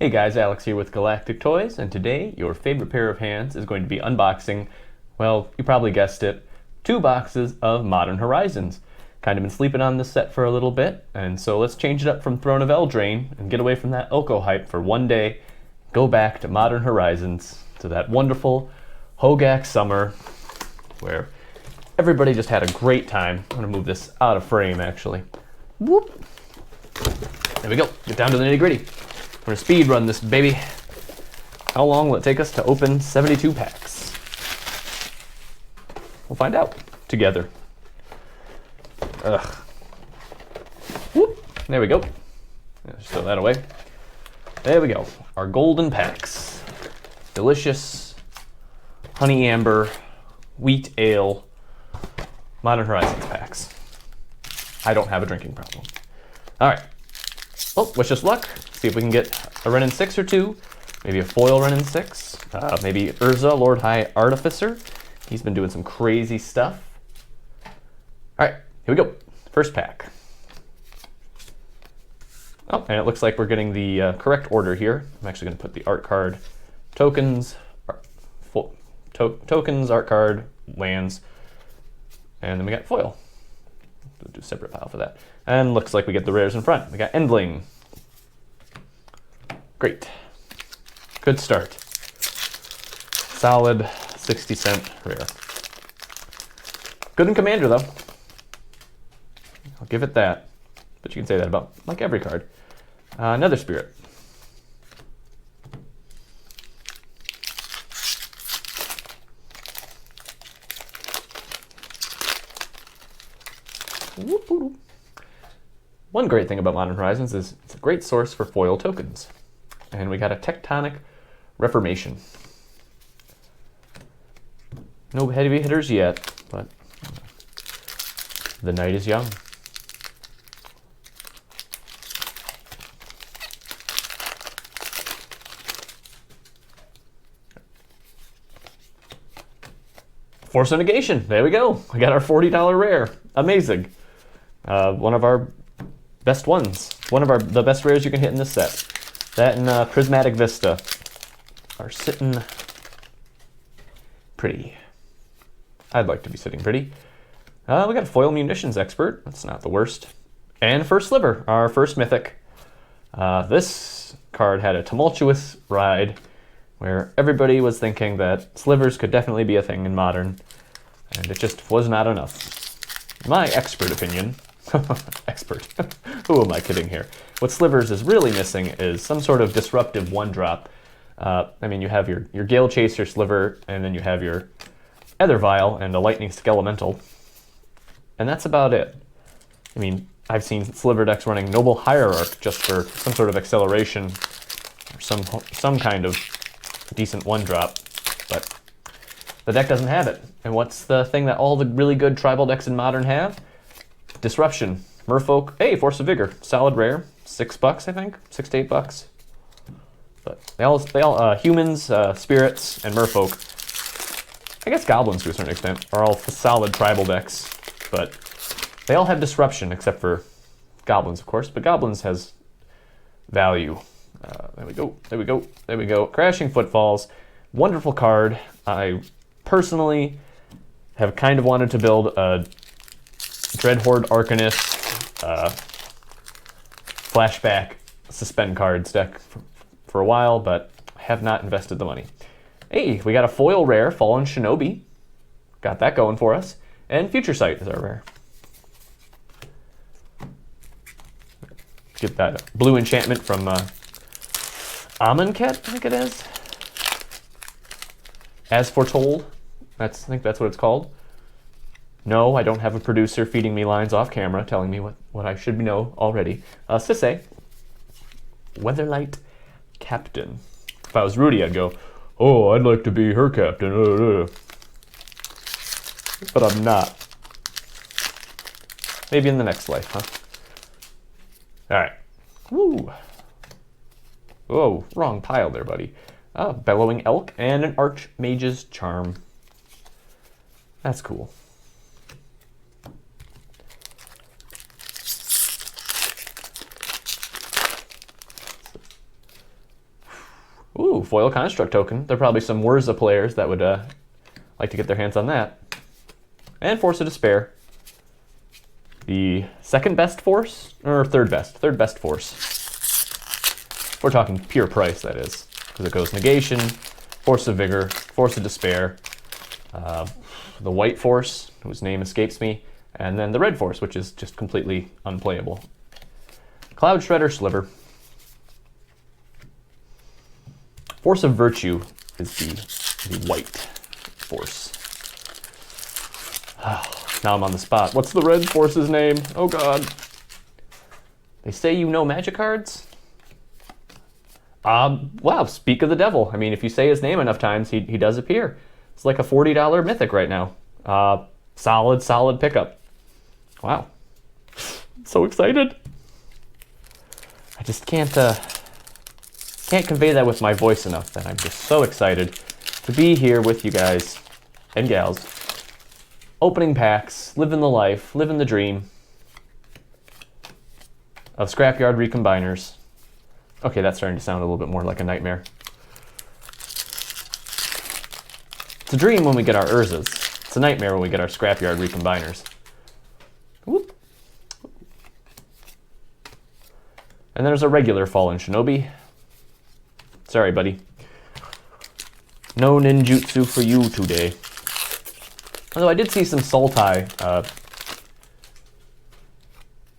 Hey guys, Alex here with Galactic Toys, and today your favorite pair of hands is going to be unboxing, well, you probably guessed it, 2 boxes of Modern Horizons. Kind of been sleeping on this set for a little bit, and so let's change it up from Throne of Eldraine and get away from that Oko hype for one day, go back to Modern Horizons, to that wonderful Hogak summer where everybody just had a great time. I'm gonna move this out of frame actually. Whoop! There we go, get down to the nitty gritty. We're gonna speed run this baby. How long will it take us to open 72 packs? We'll find out together. Ugh. Whoop. There we go. Just throw that away. There we go. Our golden packs. Delicious honey amber, wheat ale, Modern Horizons packs. I don't have a drinking problem. All right. Well, wish us luck. See if we can get a Renin 6 or 2, maybe a foil Renin 6, maybe Urza, Lord High Artificer. He's been doing some crazy stuff. All right, here we go. First pack. Oh, and it looks like we're getting the correct order here. I'm actually going to put the art card, tokens, tokens, art card, lands, and then we got foil. We'll do a separate pile for that. And looks like we get the rares in front. We got Endling. Great. Good start. Solid 60-cent rare. Good in Commander, though. I'll give it that. But you can say that about like every card. Another Spirit. One great thing about Modern Horizons is it's a great source for foil tokens. And we got a Tectonic Reformation. No heavy hitters yet, but the night is young. Force of Negation, there we go. We got our $40 rare, amazing. One of our best ones. One of the best rares you can hit in this set. That and Prismatic Vista are sitting pretty. I'd like to be sitting pretty. We got a Foil Munitions Expert. That's not the worst. And First Sliver, our first mythic. This card had a tumultuous ride where everybody was thinking that slivers could definitely be a thing in Modern, and it just was not enough. My expert opinion. Expert. Who am I kidding here? What Slivers is really missing is some sort of disruptive one-drop. I mean, you have your Gale Chaser Sliver, and then you have your Ether Vial and a Lightning Skelemental. And that's about it. I mean, I've seen Sliver decks running Noble Hierarch just for some sort of acceleration or some kind of decent one-drop, but the deck doesn't have it. And what's the thing that all the really good tribal decks in Modern have? Disruption. Merfolk. Hey, Force of Vigor. Solid rare. $6, I think. $6 to $8. But they all humans, spirits, and merfolk. I guess goblins to a certain extent are all solid tribal decks, but they all have disruption except for goblins, of course. But goblins has value. There we go. There we go. There we go. Crashing Footfalls. Wonderful card. I personally have kind of wanted to build a Dreadhorde Arcanist flashback suspend cards deck for a while, but have not invested the money. Hey, we got a foil rare, Fallen Shinobi. Got that going for us. And Future Sight is our rare. Get that blue enchantment from Amonkhet, I think it is. As Foretold. I think that's what it's called. No, I don't have a producer feeding me lines off camera telling me what I should know already. Sisse. Weatherlight Captain. If I was Rudy, I'd go, oh, I'd like to be her captain. But I'm not. Maybe in the next life, huh? Alright. Woo. Whoa, wrong pile there, buddy. Bellowing Elk and an Archmage's Charm. That's cool. Ooh, foil construct token. There are probably some Wurza players that would like to get their hands on that. And Force of Despair. The second best force? Or third best? Third best force. We're talking pure price, that is. Because it goes Negation, Force of Vigor, Force of Despair, the White Force, whose name escapes me, and then the Red Force, which is just completely unplayable. Cloud Shredder Sliver. Force of Virtue is the White Force. Now I'm on the spot. What's the Red Force's name? Oh god. They say you know Magic cards? Wow, speak of the devil. I mean, if you say his name enough times, he does appear. It's like a $40 mythic right now. Solid pickup. Wow. So excited. I just can't convey that with my voice enough that I'm just so excited to be here with you guys and gals. Opening packs, living the life, living the dream of Scrapyard Recombiners. Okay, that's starting to sound a little bit more like a nightmare. It's a dream when we get our Urzas. It's a nightmare when we get our Scrapyard Recombiners. Whoop. And there's a regular Fallen Shinobi. Sorry, buddy. No ninjutsu for you today. Although I did see some Sultai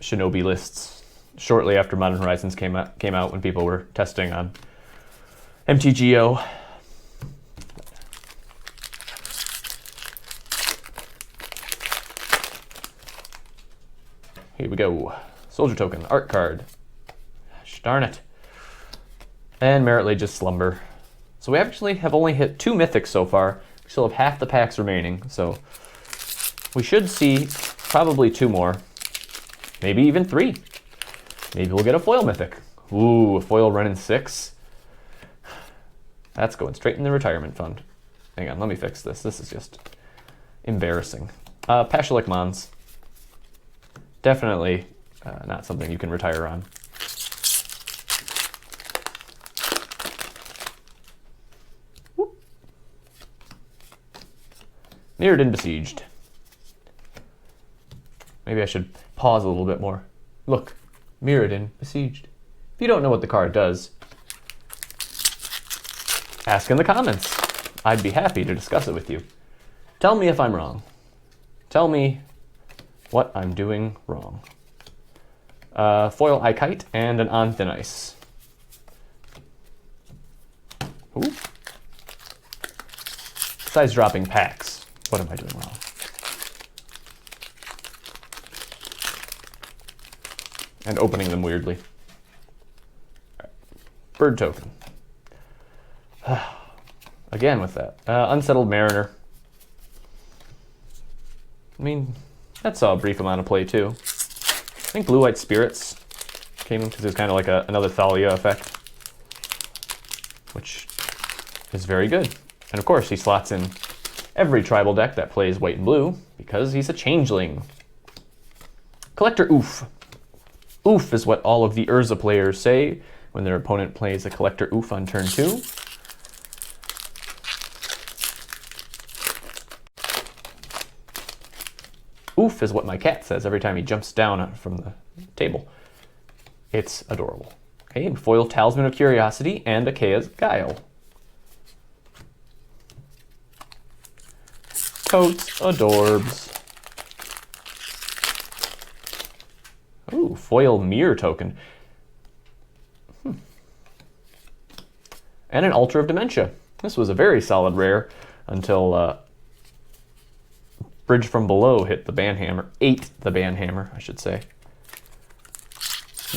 Shinobi lists shortly after Modern Horizons came out when people were testing on MTGO. Here we go. Soldier token, art card. Gosh, darn it. And Merit Lage's Slumber. So we actually have only hit 2 mythics so far. We still have half the packs remaining, so we should see probably 2 more. Maybe even 3. Maybe we'll get a foil mythic. Ooh, a foil running 6. That's going straight in the retirement fund. Hang on, let me fix this. This is just embarrassing. Pashalik Mons. Definitely not something you can retire on. Whoop. Mirrodin Besieged. Maybe I should pause a little bit more. Look. Mirrodin Besieged. If you don't know what the card does, ask in the comments. I'd be happy to discuss it with you. Tell me if I'm wrong. Tell me what I'm doing wrong. Foil Ikite and an On Thin Ice. Ooh. Besides dropping packs, what am I doing wrong? And opening them weirdly. Right. Bird token. Again with that. Unsettled Mariner. I mean, that saw a brief amount of play too. I think Blue-White Spirits came in because it was kind of like another Thalia effect. Which is very good. And of course he slots in every tribal deck that plays white and blue because he's a changeling. Collector Oof. Oof is what all of the Urza players say when their opponent plays a Collector Oof on turn 2. Oof is what my cat says every time he jumps down from the table. It's adorable. Okay, foil Talisman of Curiosity and Akea's Guile. Totes, adorbs. Ooh, foil Mirror token. And an Altar of Dementia. This was a very solid rare until Bridge from Below hit the Banhammer. Ate the Banhammer, I should say.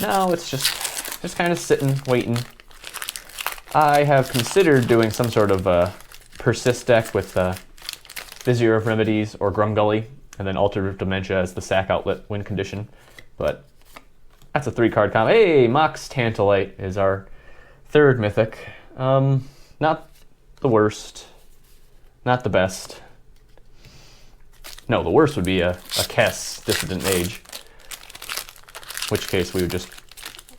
Now it's just kind of sitting, waiting. I have considered doing some sort of persist deck with Vizier of Remedies or Grumgully, and then Altar of Dementia as the sack outlet win condition. But that's a 3-card combo. Hey, Mox Tantalite is our 3rd mythic. Not the worst. Not the best. No, the worst would be a Kess Dissident Mage. In which case we would just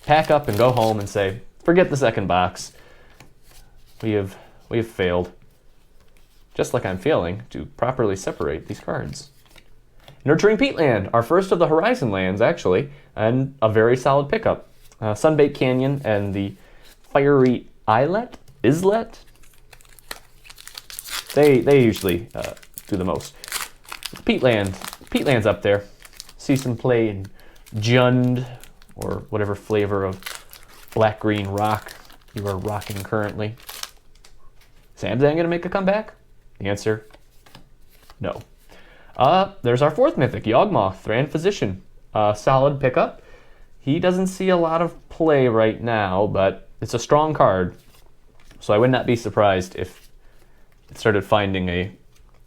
pack up and go home and say, forget the second box. we have failed. Just like I'm failing to properly separate these cards. Nurturing Peatland, our first of the Horizon lands, actually, and a very solid pickup. Sunbaked Canyon and the Fiery Islet? They usually do the most. Peatland's up there. See some play in Jund, or whatever flavor of black-green rock you are rocking currently. Samzang gonna make a comeback? The answer, no. There's our fourth mythic, Yawgmoth, Thran Physician. Solid pickup. He doesn't see a lot of play right now, but it's a strong card. So I would not be surprised if it started finding a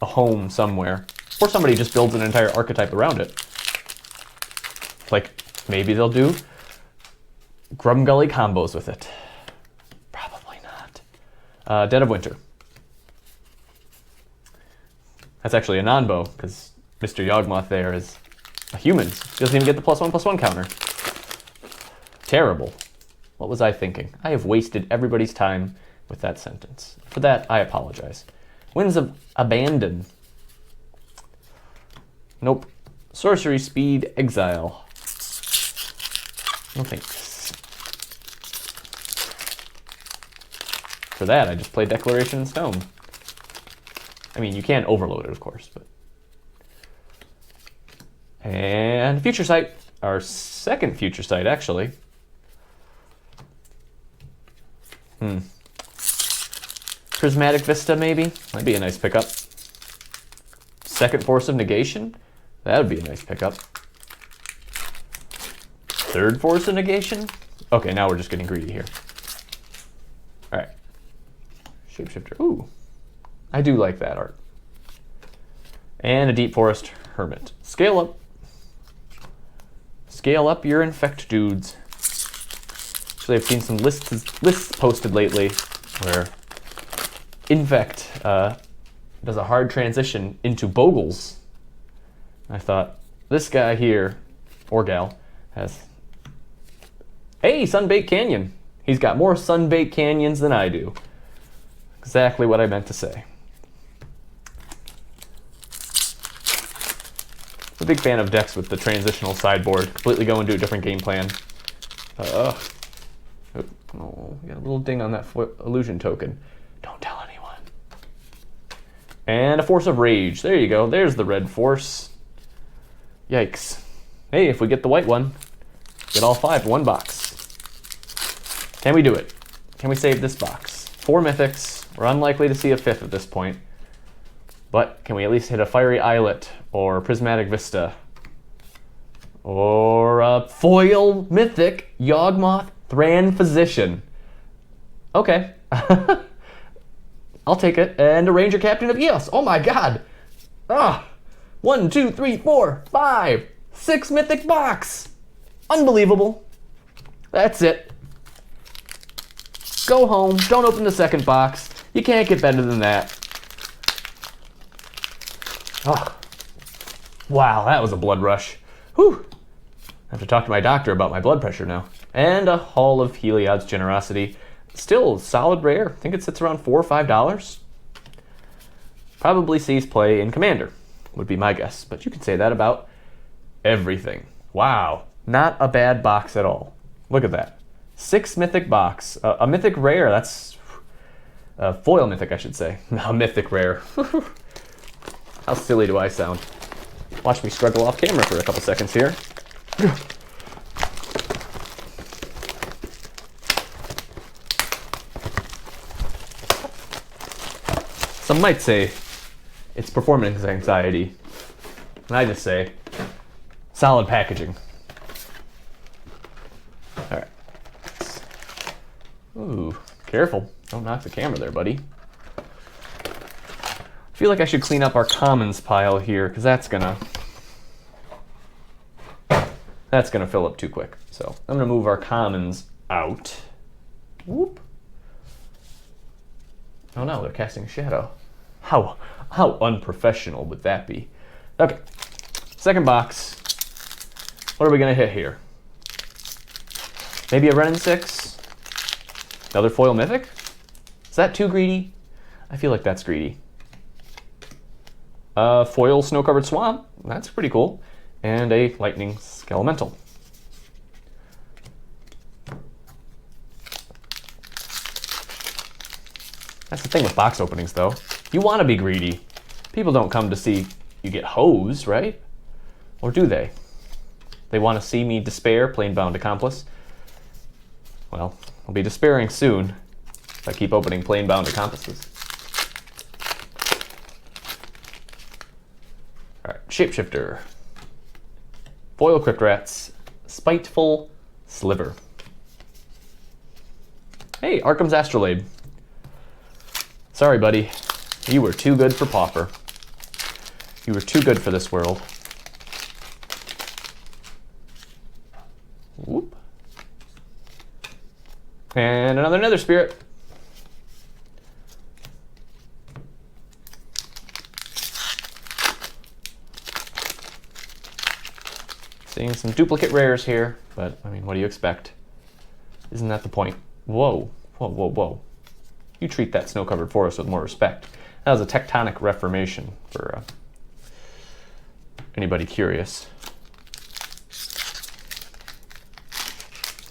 home somewhere. Or somebody just builds an entire archetype around it. Like, maybe they'll do Grumgully combos with it. Probably not. Dead of Winter. That's actually a non-bow, because Mr. Yawgmoth there is a human. He doesn't even get the +1/+1 counter. Terrible. What was I thinking? I have wasted everybody's time with that sentence. For that, I apologize. Winds of Abandon. Nope. Sorcery Speed Exile. No thanks. For that, I just play Declaration in Stone. I mean, you can overload it, of course, but... And Future Sight. Our second Future Sight, actually. Prismatic Vista, maybe? Might be a nice pickup. Second Force of Negation? That would be a nice pickup. Third Force of Negation? Okay, now we're just getting greedy here. Alright. Shapeshifter. Ooh. I do like that art. And a Deep Forest Hermit. Scale up. Scale up your Infect dudes. Actually, I've seen some lists posted lately where Infect does a hard transition into Bogles. I thought, this guy here, or gal, has... Hey, Sunbaked Canyon! He's got more Sunbaked Canyons than I do. Exactly what I meant to say. I'm a big fan of decks with the transitional sideboard, completely go into a different game plan. Oh, we got a little ding on that illusion token. Don't tell anyone. And a Force of Rage. There you go. There's the red force. Yikes. Hey, if we get the white one, get all 5 in one box. Can we do it? Can we save this box? 4 mythics. We're unlikely to see a 5th at this point. But can we at least hit a Fiery Islet or Prismatic Vista? Or a foil mythic Yawgmoth Thran Physician. Okay. I'll take it. And a Ranger Captain of Eos. Oh my god. 1, 2, 3, 4, 5, 6 mythic box. Unbelievable. That's it. Go home. Don't open the second box. You can't get better than that. Oh, wow, that was a blood rush. Whew. I have to talk to my doctor about my blood pressure now. And a Hall of Heliod's Generosity. Still solid rare. I think it sits around $4 or $5. Probably sees play in Commander, would be my guess. But you can say that about everything. Wow, not a bad box at all. Look at that. 6 mythic box. A mythic rare, that's... a foil mythic, I should say. A mythic rare. How silly do I sound? Watch me struggle off camera for a couple seconds here. Some might say it's performance anxiety. And I just say, solid packaging. Alright. Ooh, careful. Don't knock the camera there, buddy. I feel like I should clean up our commons pile here, because that's gonna fill up too quick. So I'm gonna move our commons out. Whoop. Oh no, they're casting a shadow. How unprofessional would that be? Okay, second box. What are we gonna hit here? Maybe a Renin 6? Another foil mythic? Is that too greedy? I feel like that's greedy. Foil Snow-Covered Swamp. That's pretty cool. And a Lightning Skelemental. That's the thing with box openings, though. You want to be greedy. People don't come to see you get hosed, right? Or do they? They want to see me despair, Plain-Bound Accomplice. Well, I'll be despairing soon if I keep opening Plain-Bound Accomplices. Alright, Shapeshifter. Foil Crypt Rats. Spiteful Sliver. Hey, Arkham's Astrolabe. Sorry, buddy. You were too good for Pauper. You were too good for this world. Whoop. And another Nether Spirit. Seeing some duplicate rares here, but I mean, what do you expect? Isn't that the point? Whoa, whoa, whoa, whoa. You treat that snow-covered forest with more respect. That was a tectonic reformation for anybody curious.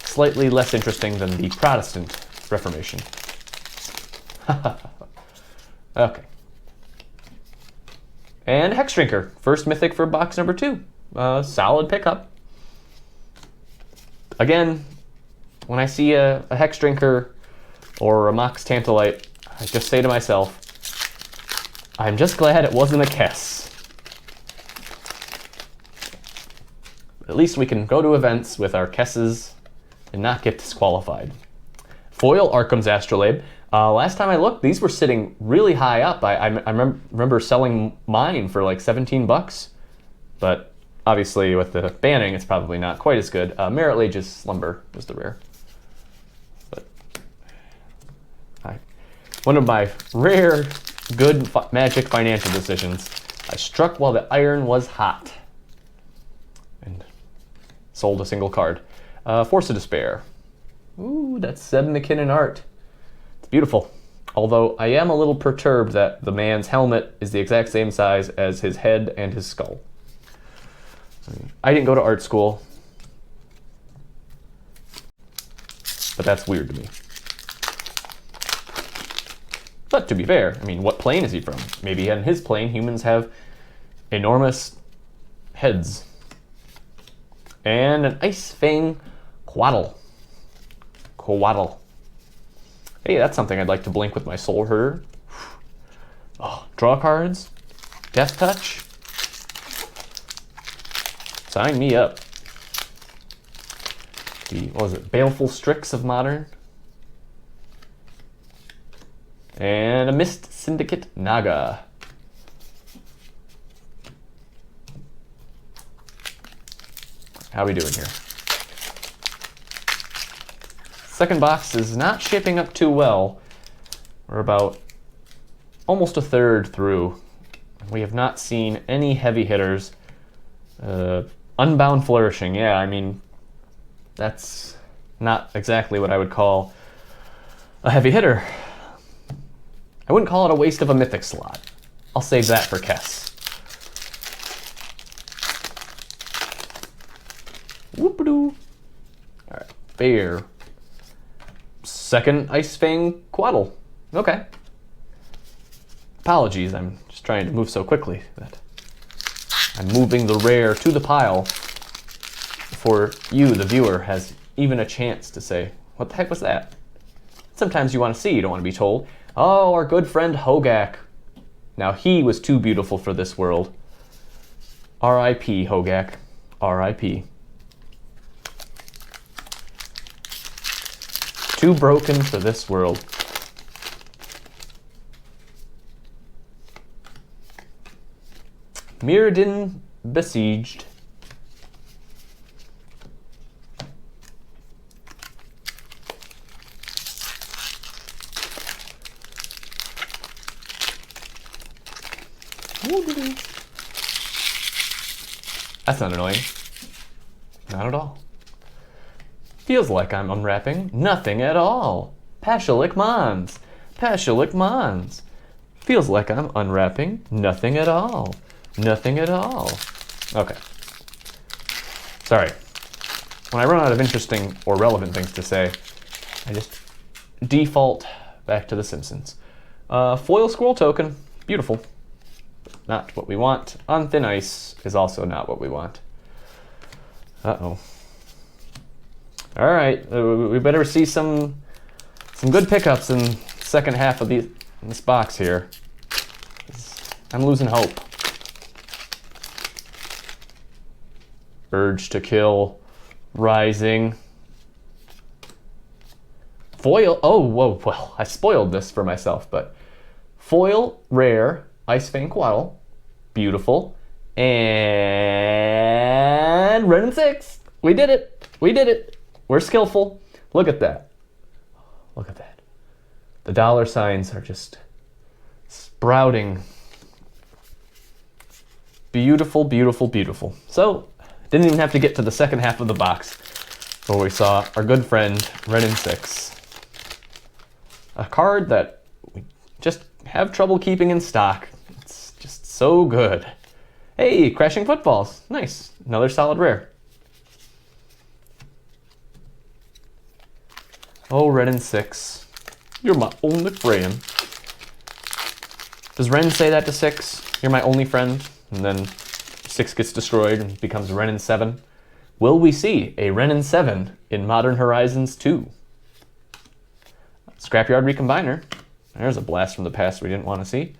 Slightly less interesting than the Protestant Reformation. Okay. And Hex Drinker, first mythic for box number 2. Solid pickup. Again, when I see a Hex Drinker or a Mox Tantalite, I just say to myself, I'm just glad it wasn't a Kess. At least we can go to events with our Kesses and not get disqualified. Foil Arkham's Astrolabe. Last time I looked, these were sitting really high up. I remember selling mine for like 17 bucks, but obviously with the banning, it's probably not quite as good. Merit Lage's Slumber was the rare. But one of my rare good Magic financial decisions. I struck while the iron was hot and sold a single card. Force of Despair. Ooh, that's Zeb McKinnon art. It's beautiful. Although I am a little perturbed that the man's helmet is the exact same size as his head and his skull. I didn't go to art school, but that's weird to me. But to be fair, I mean, what plane is he from? Maybe in his plane, humans have enormous heads. And an Ice Fang Quaddle. Quaddle. Hey, that's something I'd like to blink with my Soul Herder. Oh, draw cards. Death Touch. Sign me up. The, what was it? Baleful Strix of Modern. And a Mist Syndicate Naga. How are we doing here? Second box is not shaping up too well. We're about almost a third through. We have not seen any heavy hitters. Unbound Flourishing, yeah, I mean, that's not exactly what I would call a heavy hitter. I wouldn't call it a waste of a mythic slot. I'll save that for Kess. Whoop-a-doo. Alright, Bear. Second Ice Fang Quaddle. Okay. Apologies, I'm just trying to move so quickly that I'm moving the rare to the pile before you, the viewer, has even a chance to say, what the heck was that? Sometimes you want to see, you don't want to be told. Oh, our good friend Hogak. Now he was too beautiful for this world. R.I.P. Hogak. R.I.P. Too broken for this world. Mirrodin Besieged. That's not annoying. Not at all. Feels like I'm unwrapping nothing at all. Pashalik Mons. Pashulik Mons. Feels like I'm unwrapping nothing at all. Nothing at all. Okay. Sorry. When I run out of interesting or relevant things to say, I just default back to The Simpsons. Foil scroll token. Beautiful. Not what we want. On thin ice is also not what we want. Uh-oh. All right. We better see some good pickups in the second half of this box here. I'm losing hope. Urge to Kill. Rising. Foil. Oh, whoa. Well, I spoiled this for myself, but foil rare Ice Fang Quaddle. Beautiful. And Red and 6. We did it. We did it. We're skillful. Look at that. Look at that. The dollar signs are just sprouting. Beautiful, beautiful, beautiful. So, didn't even have to get to the second half of the box where we saw our good friend Red and 6. A card that we just have trouble keeping in stock. It's just so good. Hey, Crashing Footballs. Nice. Another solid rare. Oh, Red and 6. You're my only friend. Does Ren say that to 6? You're my only friend? And then 6 gets destroyed and becomes Ren and 7. Will we see a Ren and 7 in Modern Horizons 2? Scrapyard Recombiner. There's a blast from the past we didn't want to see.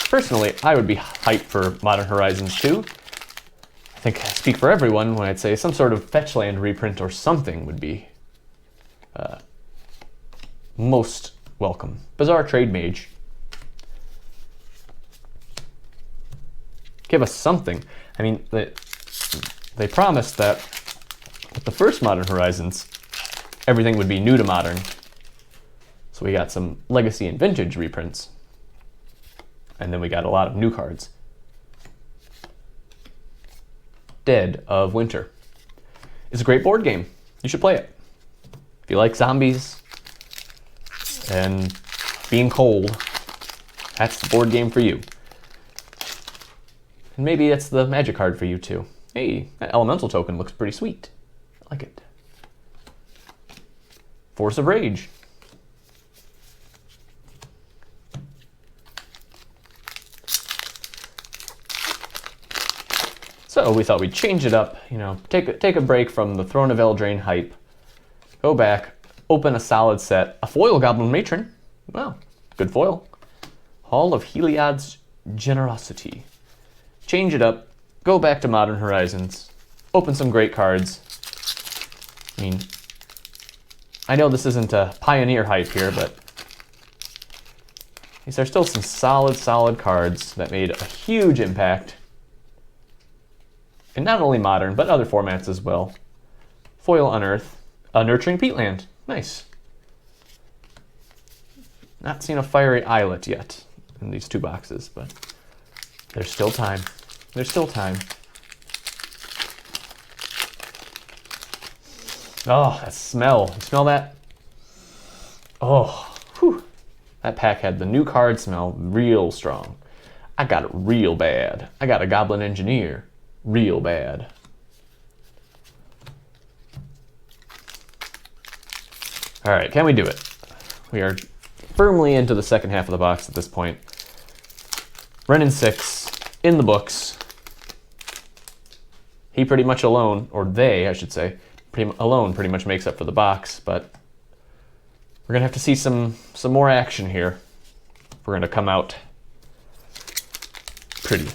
Personally, I would be hyped for Modern Horizons 2. I think I speak for everyone when I'd say some sort of Fetchland reprint or something would be most welcome. Bizarre Trade Mage. Give us something. I mean, they promised that with the first Modern Horizons, everything would be new to Modern. So we got some Legacy and Vintage reprints. And then we got a lot of new cards. Dead of Winter. It's a great board game. You should play it. If you like zombies and being cold, that's the board game for you. And maybe it's the magic card for you too. Hey, that elemental token looks pretty sweet. I like it. Force of Rage. So we thought we'd change it up, you know, take a break from the Throne of Eldraine hype, go back, open a solid set, a foil Goblin Matron. Wow, good foil. Hall of Heliod's Generosity. Change it up, go back to Modern Horizons, open some great cards. I mean, I know this isn't a Pioneer hype here, but these are still some solid cards that made a huge impact. And not only Modern, but other formats as well. Foil Unearth, a Nurturing Peatland. Nice. Not seen a Fiery Islet yet in these two boxes, but there's still time. There's still time. Oh, that smell. You smell that? Oh, whew. That pack had the new card smell real strong. I got it real bad. I got a Goblin Engineer. Real bad. All right, can we do it? We are firmly into the second half of the box at this point. Ren and 6 in the books. He pretty much alone, or they, I should say, pretty much makes up for the box, but we're gonna have to see some more action here. We're gonna come out pretty.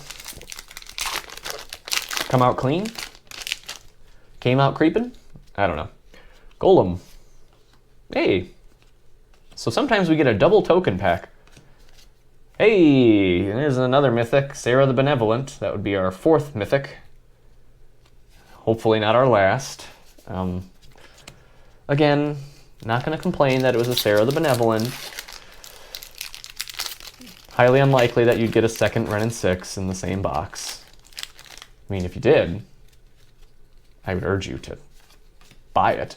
Come out clean? Came out creeping? I don't know. Golem. Hey. So sometimes we get a double token pack. Hey, there's another mythic, Sarah the Benevolent. That would be our fourth mythic. Hopefully not our last. Again, not going to complain that it was a Sarah the Benevolent. Highly unlikely that you'd get a second Ren and 6 in the same box. I mean, if you did, I would urge you to buy it.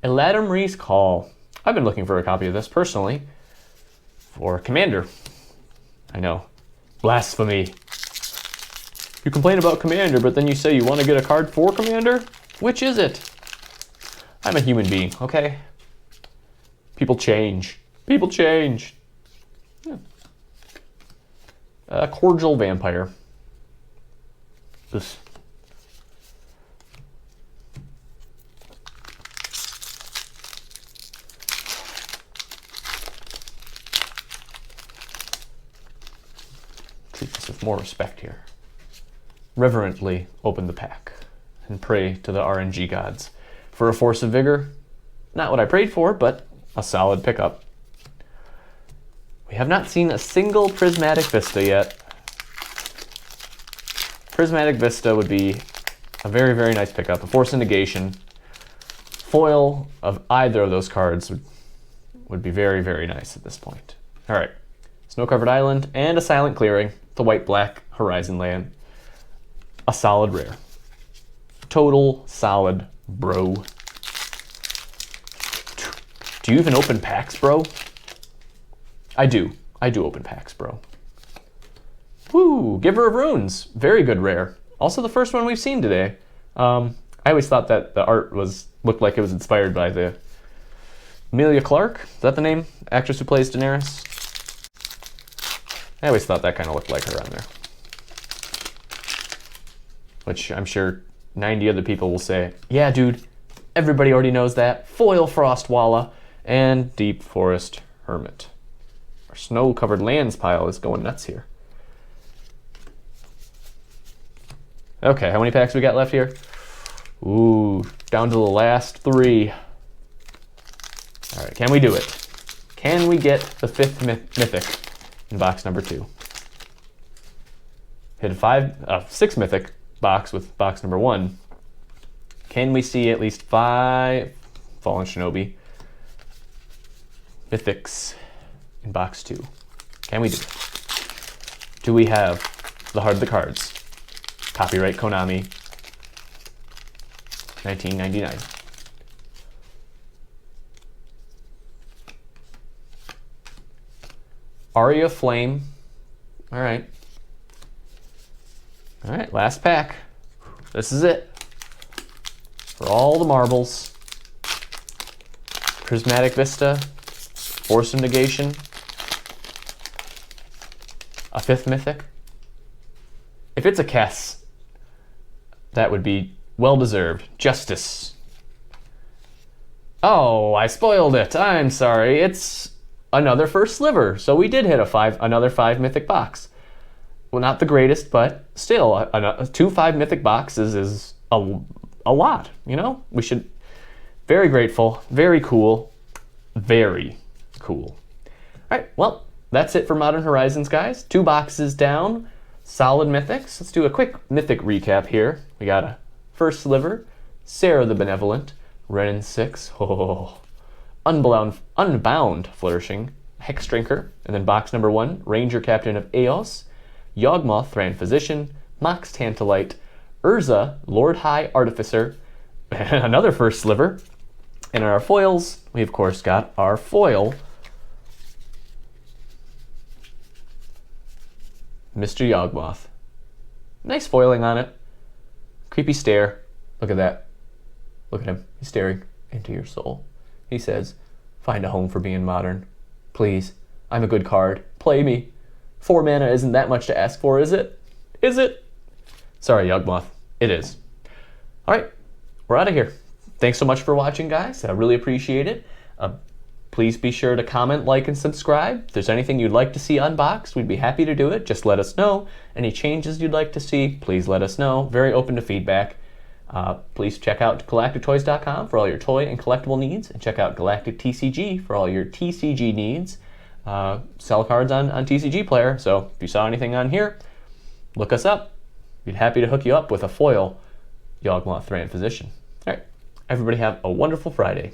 Eladamri's Call. I've been looking for a copy of this personally for Commander. I know. Blasphemy. You complain about Commander, but then you say you want to get a card for Commander? Which is it? I'm a human being, okay? People change. People change. Yeah. Cordial Vampire. This. Treat this with more respect here. Reverently open the pack and pray to the RNG gods for a force of vigor. Not what I prayed for, but a solid pickup. We have not seen a single Prismatic Vista yet. Prismatic Vista would be a very, very nice pickup. A Force of Negation. Foil of either of those cards would be very, very nice at this point. All right. Snow-Covered Island and a Silent Clearing. The white-black Horizon Land. A solid rare. Total solid, bro. Do you even open packs, bro? I do. I do open packs, bro. Woo! Giver of Runes. Very good rare. Also the first one we've seen today. I always thought that the art looked like it was inspired by the Emilia Clarke. Is that the name? Actress who plays Daenerys? I always thought that kind of looked like her on there. Which I'm sure 90 other people will say, yeah, dude, everybody already knows that. Foil Frostwalla and Deep Forest Hermit. Our Snow-Covered Lands pile is going nuts here. Okay, how many packs we got left here? Ooh, down to the last 3. All right, can we do it? Can we get the 5th mythic in box number 2? Hit a 6 mythic box with box number 1. Can we see at least 5 Fallen Shinobi mythics in box 2? Can we do it? Do we have the Heart of the Cards? Copyright Konami, 1999. Aria Flame. All right. All right, last pack. This is it. For all the marbles. Prismatic Vista. Force of Negation. A 5th mythic. If it's a Kess, that would be well-deserved. Justice. Oh, I spoiled it. I'm sorry. It's another first sliver. So we did hit another 5 mythic box. Well, not the greatest, but still, 2 5 mythic boxes is a lot, you know? We should... Very grateful. Very cool. Very cool. All right, well, that's it for Modern Horizons, guys. 2 boxes down. Solid mythics. Let's do a quick mythic recap here. We got a first sliver, Sarah the Benevolent, Renin 6, oh, Unbound Flourishing, Hex Drinker, and then box number 1, Ranger Captain of Eos, Yawgmoth Thran Physician, Mox Tantalite, Urza, Lord High Artificer, and another first sliver. And in our foils, we of course got our foil, Mr. Yawgmoth. Nice foiling on it. Creepy stare. Look at that. Look at him. He's staring into your soul. He says, find a home for being modern. Please. I'm a good card. Play me. 4 mana isn't that much to ask for, is it? Is it? Sorry, Yawgmoth. It is. All right. We're out of here. Thanks so much for watching, guys. I really appreciate it. Please be sure to comment, like, and subscribe. If there's anything you'd like to see unboxed, we'd be happy to do it. Just let us know. Any changes you'd like to see, please let us know. Very open to feedback. Please check out galactictoys.com for all your toy and collectible needs, and check out Galactic TCG for all your TCG needs. Sell cards on TCG Player, so if you saw anything on here, look us up. We'd be happy to hook you up with a foil Yawgmoth Thran Physician. All right, everybody have a wonderful Friday.